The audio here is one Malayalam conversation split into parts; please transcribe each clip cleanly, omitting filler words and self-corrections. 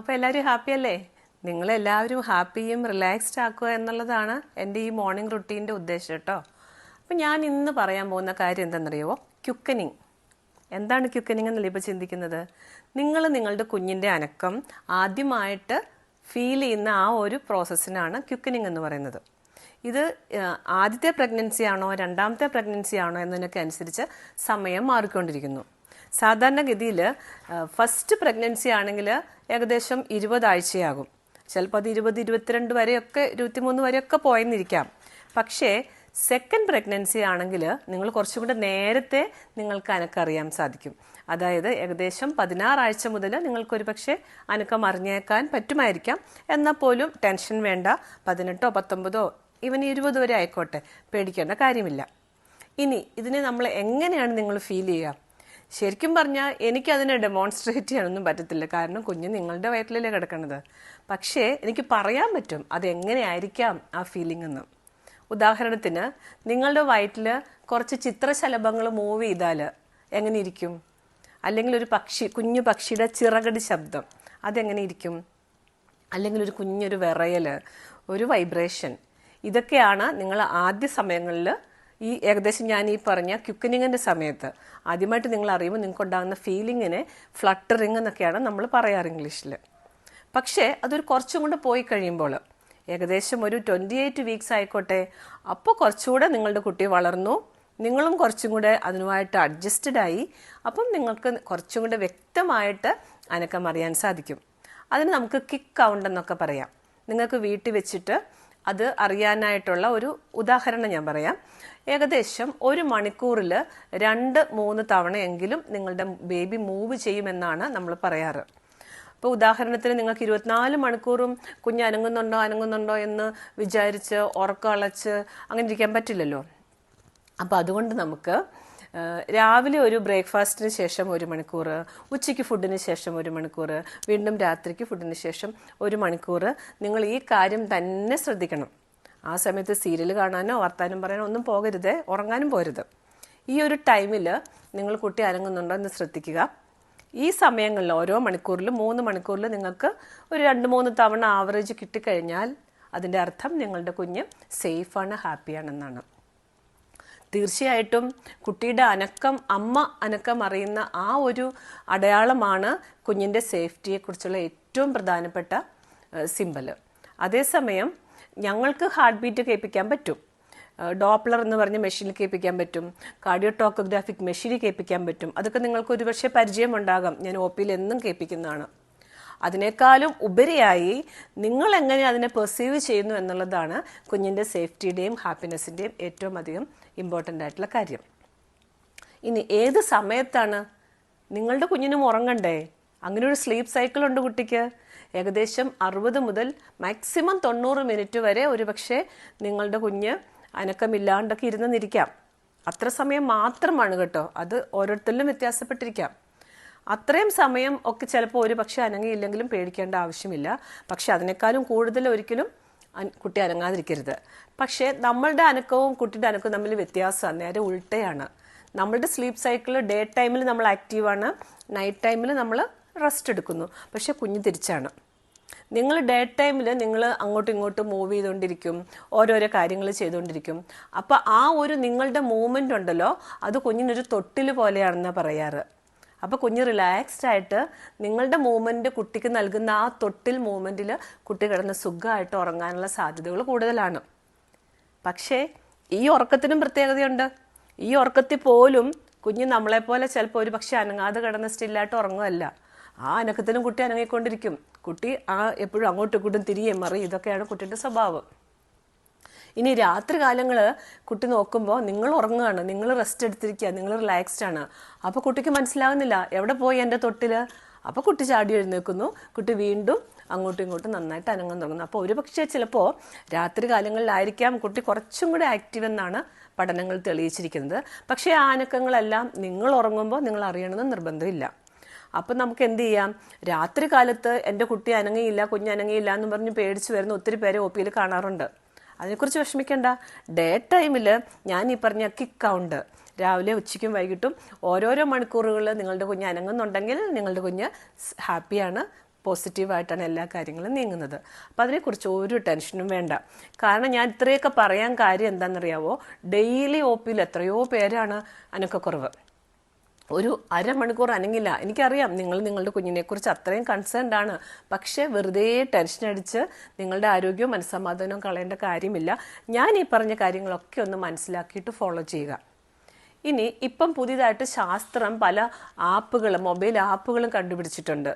അപ്പോൾ എല്ലാവരും ഹാപ്പി അല്ലേ? നിങ്ങളെല്ലാവരും ഹാപ്പിയും റിലാക്സ്ഡ് ആക്കുക എന്നുള്ളതാണ് എൻ്റെ ഈ മോർണിംഗ് റുട്ടീൻ്റെ ഉദ്ദേശം കേട്ടോ. അപ്പം ഞാൻ ഇന്ന് പറയാൻ പോകുന്ന കാര്യം എന്താണെന്നറിയുമോ? ക്യുക്കനിങ്. എന്താണ് ക്യുക്കനിങ് എന്നല്ലേ ഇപ്പോൾ ചിന്തിക്കുന്നത്? നിങ്ങൾ നിങ്ങളുടെ കുഞ്ഞിൻ്റെ അനക്കം ആദ്യമായിട്ട് ഫീൽ ചെയ്യുന്ന ആ ഒരു പ്രോസസ്സിനാണ് ക്യുക്കനിങ് എന്ന് പറയുന്നത്. ഇത് ആദ്യത്തെ പ്രഗ്നൻസി ആണോ രണ്ടാമത്തെ പ്രഗ്നൻസി ആണോ എന്നതിനൊക്കെ അനുസരിച്ച് സമയം മാറിക്കൊണ്ടിരിക്കുന്നു. സാധാരണഗതിയിൽ ഫസ്റ്റ് പ്രഗ്നൻസി ആണെങ്കിൽ ഏകദേശം 20 ആഴ്ചയാകും. ചിലപ്പോൾ അത് 20-22 വരെയൊക്കെ 23 വരെയൊക്കെ പോയെന്നിരിക്കാം. പക്ഷേ സെക്കൻഡ് പ്രഗ്നൻസി ആണെങ്കിൽ നിങ്ങൾ കുറച്ചും കൂടെ നേരത്തെ നിങ്ങൾക്ക് അനക്കറിയാൻ സാധിക്കും. അതായത് ഏകദേശം 16 ആഴ്ച മുതൽ നിങ്ങൾക്കൊരു പക്ഷേ അനക്കം അറിഞ്ഞേക്കാൻ പറ്റുമായിരിക്കാം. എന്നാൽ പോലും ടെൻഷൻ വേണ്ട. 18 19 ഈവൻ 20 വരെ ആയിക്കോട്ടെ, പേടിക്കേണ്ട കാര്യമില്ല. ഇനി ഇതിനെ നമ്മൾ എങ്ങനെയാണ് നിങ്ങൾ ഫീൽ ചെയ്യുക? ശരിക്കും പറഞ്ഞാൽ എനിക്കതിനെ ഡെമോൺസ്ട്രേറ്റ് ചെയ്യാനൊന്നും പറ്റത്തില്ല, കാരണം കുഞ്ഞ് നിങ്ങളുടെ വയറ്റിലല്ലേ കിടക്കണത്. പക്ഷേ എനിക്ക് പറയാൻ പറ്റും അതെങ്ങനെയായിരിക്കാം ആ ഫീലിംഗ് എന്ന്. ഉദാഹരണത്തിന് നിങ്ങളുടെ വയറ്റിൽ കുറച്ച് ചിത്രശലഭങ്ങൾ മൂവ് ചെയ്താൽ എങ്ങനെ ഇരിക്കും? അല്ലെങ്കിൽ ഒരു കുഞ്ഞു പക്ഷിയുടെ ചിറകടി ശബ്ദം അതെങ്ങനെ ഇരിക്കും? അല്ലെങ്കിൽ ഒരു കുഞ്ഞൊരു വിറയൽ, ഒരു വൈബ്രേഷൻ, ഇതൊക്കെയാണ് നിങ്ങൾ ആദ്യ സമയങ്ങളിൽ ഈ ഏകദേശം ഞാൻ ഈ പറഞ്ഞ ക്യുക്കനിങ്ങിൻ്റെ സമയത്ത് ആദ്യമായിട്ട് നിങ്ങൾ അറിയുമ്പോൾ നിങ്ങൾക്ക് ഉണ്ടാകുന്ന ഫീലിങ്ങിനെ ഫ്ലട്ടറിങ് എന്നൊക്കെയാണ് നമ്മൾ പറയാറ് ഇംഗ്ലീഷിൽ. പക്ഷേ അതൊരു കുറച്ചും കൂടെ പോയി കഴിയുമ്പോൾ ഏകദേശം ഒരു 28 വീക്സ് ആയിക്കോട്ടെ, അപ്പോൾ കുറച്ചുകൂടെ നിങ്ങളുടെ കുട്ടി വളർന്നു, നിങ്ങളും കുറച്ചും കൂടെ അതിനുമായിട്ട് അഡ്ജസ്റ്റഡ് ആയി. അപ്പം നിങ്ങൾക്ക് കുറച്ചും കൂടെ വ്യക്തമായിട്ട് അനക്കം അറിയാൻ സാധിക്കും. അതിന് നമുക്ക് കിക്ക് കൗണ്ട് എന്നൊക്കെ പറയാം. നിങ്ങൾക്ക് വീട്ടിൽ വെച്ചിട്ട് അത് അറിയാനായിട്ടുള്ള ഒരു ഉദാഹരണം ഞാൻ പറയാം. ഏകദേശം 1 മണിക്കൂറിൽ 2-3 തവണയെങ്കിലും നിങ്ങളുടെ ബേബി മൂവ് ചെയ്യുമെന്നാണ് നമ്മൾ പറയാറ്. ഇപ്പോൾ ഉദാഹരണത്തിന് നിങ്ങൾക്ക് 24 മണിക്കൂറും കുഞ്ഞ് അനങ്ങുന്നുണ്ടോ എന്ന് വിചാരിച്ച് ഉറക്കളച്ച് അങ്ങനെ ഇരിക്കാൻ പറ്റില്ലല്ലോ. അപ്പോൾ അതുകൊണ്ട് നമുക്ക് രാവിലെ ഒരു ബ്രേക്ക്ഫാസ്റ്റിന് ശേഷം 1 മണിക്കൂർ, ഉച്ചയ്ക്ക് ഫുഡിന് ശേഷം 1 മണിക്കൂർ, വീണ്ടും രാത്രിക്ക് ഫുഡിന് ശേഷം 1 മണിക്കൂർ നിങ്ങൾ ഈ കാര്യം തന്നെ ശ്രദ്ധിക്കണം. ആ സമയത്ത് സീരിയൽ കാണാനോ വർത്താനം പറയാനോ ഒന്നും പോകരുത്, ഉറങ്ങാനും പോരുത്. ഈ ഒരു ടൈമിൽ നിങ്ങൾ കുട്ടി അനങ്ങുന്നുണ്ടോ എന്ന് ശ്രദ്ധിക്കുക. ഈ സമയങ്ങളിൽ ഓരോ മണിക്കൂറിലും 3 മണിക്കൂറിൽ നിങ്ങൾക്ക് ഒരു 2-3 തവണ ആവറേജ് കിട്ടിക്കഴിഞ്ഞാൽ അതിൻ്റെ അർത്ഥം നിങ്ങളുടെ കുഞ്ഞ് സേഫാണ്, ഹാപ്പിയാണെന്നാണ്. തീർച്ചയായിട്ടും കുട്ടിയുടെ അനക്കം, അമ്മ അനക്കം അറിയുന്ന ആ ഒരു അടയാളമാണ് കുഞ്ഞിൻ്റെ സേഫ്റ്റിയെക്കുറിച്ചുള്ള ഏറ്റവും പ്രധാനപ്പെട്ട സിമ്പല്. അതേസമയം ഞങ്ങൾക്ക് ഹാർട്ട് ബീറ്റ് കേൾപ്പിക്കാൻ പറ്റും, ഡോപ്ലർ എന്ന് പറഞ്ഞ മെഷീനിൽ കേൾപ്പിക്കാൻ പറ്റും, കാർഡിയോടോക്കോഗ്രാഫിക് മെഷീനിൽ കേൾപ്പിക്കാൻ പറ്റും. അതൊക്കെ നിങ്ങൾക്ക് ഒരുപക്ഷെ പരിചയമുണ്ടാകാം. ഞാൻ OPയിൽ എന്നും കേൾപ്പിക്കുന്നതാണ്. അതിനേക്കാളും ഉപരിയായി നിങ്ങൾ എങ്ങനെ അതിനെ പെർസീവ് ചെയ്യുന്നു എന്നുള്ളതാണ് കുഞ്ഞിൻ്റെ സേഫ്റ്റിയുടെയും ഹാപ്പിനെസ്സിൻ്റെയും ഏറ്റവും അധികം ഇമ്പോർട്ടൻ്റ് ആയിട്ടുള്ള കാര്യം. ഇനി ഏത് സമയത്താണ്? നിങ്ങളുടെ കുഞ്ഞിനും ഉറങ്ങണ്ടേ? അങ്ങനെ ഒരു സ്ലീപ്പ് സൈക്കിൾ ഉണ്ട് കുട്ടിക്ക്. ഏകദേശം 60 മുതൽ മാക്സിമം 90 മിനിറ്റ് വരെ ഒരു പക്ഷേ നിങ്ങളുടെ കുഞ്ഞ് അനക്കമില്ലാണ്ടൊക്കെ ഇരുന്നിരിക്കാം. അത്ര സമയം മാത്രമാണ് കേട്ടോ, അത് ഓരോരുത്തരിലും വ്യത്യാസപ്പെട്ടിരിക്കാം. അത്രയും സമയം ഒക്കെ ചിലപ്പോൾ ഒരു പക്ഷേ അനങ്ങിയില്ലെങ്കിലും പേടിക്കേണ്ട ആവശ്യമില്ല. പക്ഷെ അതിനേക്കാളും കൂടുതൽ ഒരിക്കലും കുട്ടി അനങ്ങാതിരിക്കരുത്. പക്ഷേ നമ്മളുടെ അനക്കവും കുട്ടിയുടെ അനക്കവും തമ്മിൽ വ്യത്യാസമാണ്, നേരെ ഉൾട്ടയാണ്. നമ്മളുടെ സ്ലീപ്പ് സൈക്കിൾ ഡേ ടൈമിൽ നമ്മൾ ആക്റ്റീവാണ്, നൈറ്റ് ടൈമിൽ നമ്മൾ റെസ്റ്റ് എടുക്കുന്നു. പക്ഷെ കുഞ്ഞ് തിരിച്ചാണ്. നിങ്ങൾ ഡേ ടൈമിൽ നിങ്ങൾ അങ്ങോട്ടും ഇങ്ങോട്ടും മൂവ് ചെയ്തുകൊണ്ടിരിക്കും, ഓരോരോ കാര്യങ്ങൾ ചെയ്തുകൊണ്ടിരിക്കും. അപ്പോൾ ആ ഒരു നിങ്ങളുടെ മൂവ്മെൻ്റ് ഉണ്ടല്ലോ, അത് കുഞ്ഞിനൊരു തൊട്ടിൽ പോലെയാണെന്നാണ് പറയാറ്. അപ്പോൾ കുഞ്ഞ് റിലാക്സ്ഡ് ആയിട്ട് നിങ്ങളുടെ മൂവ്മെൻറ്റ് കുട്ടിക്ക് നൽകുന്ന ആ തൊട്ടിൽ മൂവ്മെൻറ്റിൽ കുട്ടി കിടന്ന് സുഖമായിട്ട് ഉറങ്ങാനുള്ള സാധ്യതകൾ കൂടുതലാണ്. പക്ഷേ ഈ ഉറക്കത്തിനും പ്രത്യേകതയുണ്ട്. ഈ ഉറക്കത്തിൽ പോലും കുഞ്ഞ് നമ്മളെപ്പോലെ ചിലപ്പോൾ ഒരു പക്ഷേ അനങ്ങാതെ കിടന്ന് സ്റ്റില്ലായിട്ട് ഉറങ്ങുമല്ല. ആ അനക്കത്തിലും കുട്ടി അനങ്ങിക്കൊണ്ടിരിക്കും. കുട്ടി എപ്പോഴും അങ്ങോട്ടും ഇങ്ങോട്ടും തിരികെ മറി, ഇതൊക്കെയാണ് കുട്ടിയുടെ സ്വഭാവം. ഇനി രാത്രി കാലങ്ങൾ കുട്ടി നോക്കുമ്പോൾ നിങ്ങൾ ഉറങ്ങുകയാണ്, നിങ്ങൾ റെസ്റ്റ് എടുത്തിരിക്കുക, നിങ്ങൾ റിലാക്സ്ഡ് ആണ്. അപ്പോൾ കുട്ടിക്ക് മനസ്സിലാവുന്നില്ല എവിടെ പോയി എൻ്റെ തൊട്ടിൽ. അപ്പോൾ കുട്ടി ചാടി എഴുന്നേൽക്കുന്നു, കുട്ടി വീണ്ടും അങ്ങോട്ടും ഇങ്ങോട്ടും നന്നായിട്ട് അനങ്ങാൻ തുടങ്ങുന്നു. അപ്പോൾ ഒരു പക്ഷേ ചിലപ്പോൾ രാത്രി കാലങ്ങളിലായിരിക്കാം കുട്ടി കുറച്ചും കൂടെ ആക്റ്റീവ് എന്നാണ് പഠനങ്ങൾ തെളിയിച്ചിരിക്കുന്നത്. പക്ഷേ ആ അനക്കങ്ങളെല്ലാം നിങ്ങൾ ഉറങ്ങുമ്പോൾ നിങ്ങൾ അറിയണമെന്ന് നിർബന്ധമില്ല. അപ്പം നമുക്ക് എന്ത് ചെയ്യാം? രാത്രി കാലത്ത് എൻ്റെ കുട്ടി അനങ്ങിയില്ല, കുഞ്ഞ് അനങ്ങിയില്ല എന്ന് പറഞ്ഞ് പേടിച്ച് വരുന്ന ഒത്തിരി പേരെ OPയിൽ കാണാറുണ്ട്. അതിനെക്കുറിച്ച് വിഷമിക്കേണ്ട. ഡേ ടൈമിൽ ഞാൻ ഈ പറഞ്ഞ കിക്ക് കൗണ്ട് രാവിലെ ഉച്ചയ്ക്കും വൈകിട്ടും ഓരോരോ മണിക്കൂറുകൾ നിങ്ങളുടെ കുഞ്ഞ് അനങ്ങുന്നുണ്ടെങ്കിൽ നിങ്ങളുടെ കുഞ്ഞ് ഹാപ്പിയാണ്, പോസിറ്റീവായിട്ടാണ് എല്ലാ കാര്യങ്ങളും നീങ്ങുന്നത്. അപ്പോൾ അതിനെക്കുറിച്ച് ഒരു ടെൻഷനും വേണ്ട. കാരണം ഞാൻ ഇത്രയൊക്കെ പറയാൻ കാര്യം എന്താണെന്നറിയാവോ, ഡെയിലി ഒ പിയിൽ എത്രയോ പേരാണ് അനക്കക്കുറവ്. ഒരു അരമണിക്കൂർ അനങ്ങില്ല. എനിക്കറിയാം നിങ്ങൾ നിങ്ങളുടെ കുഞ്ഞിനെക്കുറിച്ച് അത്രയും കൺസേൺഡ് ആണ്. പക്ഷേ വെറുതെ ടെൻഷൻ അടിച്ച് നിങ്ങളുടെ ആരോഗ്യവും മനസ്സമാധാനവും കളയേണ്ട കാര്യമില്ല. ഞാൻ ഈ പറഞ്ഞ കാര്യങ്ങളൊക്കെ ഒന്ന് മനസ്സിലാക്കിയിട്ട് ഫോളോ ചെയ്യുക. ഇനി ഇപ്പം പുതിയതായിട്ട് ശാസ്ത്രം പല ആപ്പുകളും മൊബൈൽ ആപ്പുകളും കണ്ടുപിടിച്ചിട്ടുണ്ട്.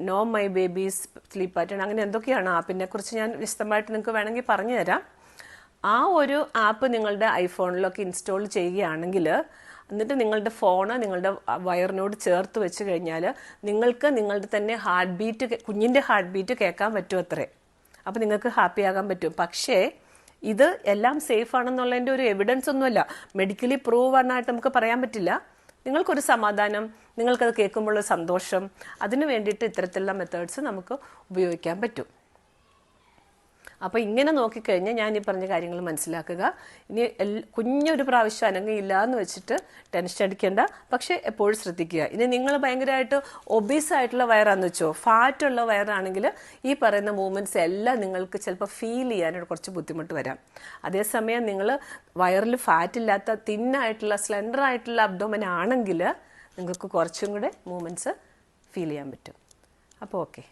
Know my babies sleep pattern അങ്ങനെ എന്തൊക്കെയാണ് ആപ്പിനെ കുറിച്ച് ഞാൻ വിശദമായിട്ട് നിങ്ങൾക്ക് വേണമെങ്കിൽ പറഞ്ഞു തരാം. ആ ഒരു ആപ്പ് നിങ്ങളുടെ ഐഫോണിലൊക്കെ ഇൻസ്റ്റാൾ ചെയ്യുകയാണെങ്കിൽ, എന്നിട്ട് നിങ്ങളുടെ ഫോണ് നിങ്ങളുടെ വയറിനോട് ചേർത്ത് വെച്ച് കഴിഞ്ഞാൽ നിങ്ങൾക്ക് നിങ്ങളുടെ തന്നെ ഹാർട്ട് ബീറ്റ്, കുഞ്ഞിൻ്റെ ഹാർട്ട് ബീറ്റ് കേൾക്കാൻ പറ്റും അത്രേ. അപ്പോൾ നിങ്ങൾക്ക് ഹാപ്പി ആകാൻ പറ്റും. പക്ഷേ ഇത് എല്ലാം സേഫ് ആണെന്നുള്ളതിൻ്റെ ഒരു എവിഡൻസ് ഒന്നുമല്ല, മെഡിക്കലി പ്രൂവ് ആയിട്ട് നമുക്ക് പറയാൻ പറ്റില്ല. നിങ്ങൾക്കൊരു സമാധാനം, നിങ്ങൾക്കത് കേൾക്കുമ്പോൾ സന്തോഷം, അതിന് വേണ്ടിയിട്ട് ഇത്തരത്തിലുള്ള മെത്തേഡ്സ് നമുക്ക് ഉപയോഗിക്കാൻ പറ്റും. അപ്പോൾ ഇങ്ങനെ നോക്കിക്കഴിഞ്ഞാൽ ഞാൻ ഈ പറഞ്ഞ കാര്യങ്ങൾ മനസ്സിലാക്കുക. ഇനി കുഞ്ഞൊരു പ്രാവശ്യം അനങ്ങിയില്ല എന്ന് വെച്ചിട്ട് ടെൻഷൻ അടിക്കേണ്ട, പക്ഷേ എപ്പോഴും ശ്രദ്ധിക്കുക. ഇനി നിങ്ങൾ ഭയങ്കരമായിട്ട് ഒബീസ് ആയിട്ടുള്ള വയറാന്ന് വെച്ചോ, ഫാറ്റുള്ള വയറാണെങ്കിൽ ഈ പറയുന്ന മൂവ്മെൻറ്റ്സ് എല്ലാം നിങ്ങൾക്ക് ചിലപ്പോൾ ഫീൽ ചെയ്യാനായിട്ട് കുറച്ച് ബുദ്ധിമുട്ട് വരാം. അതേസമയം നിങ്ങൾ വയറിൽ ഫാറ്റില്ലാത്ത തിന്നായിട്ടുള്ള സ്ലെൻഡർ ആയിട്ടുള്ള അബ്ഡോമൻ ആണെങ്കിൽ നിങ്ങൾക്ക് കുറച്ചും കൂടെ മൂവ്മെൻറ്റ്സ് ഫീൽ ചെയ്യാൻ പറ്റും. അപ്പോൾ ഓക്കെ.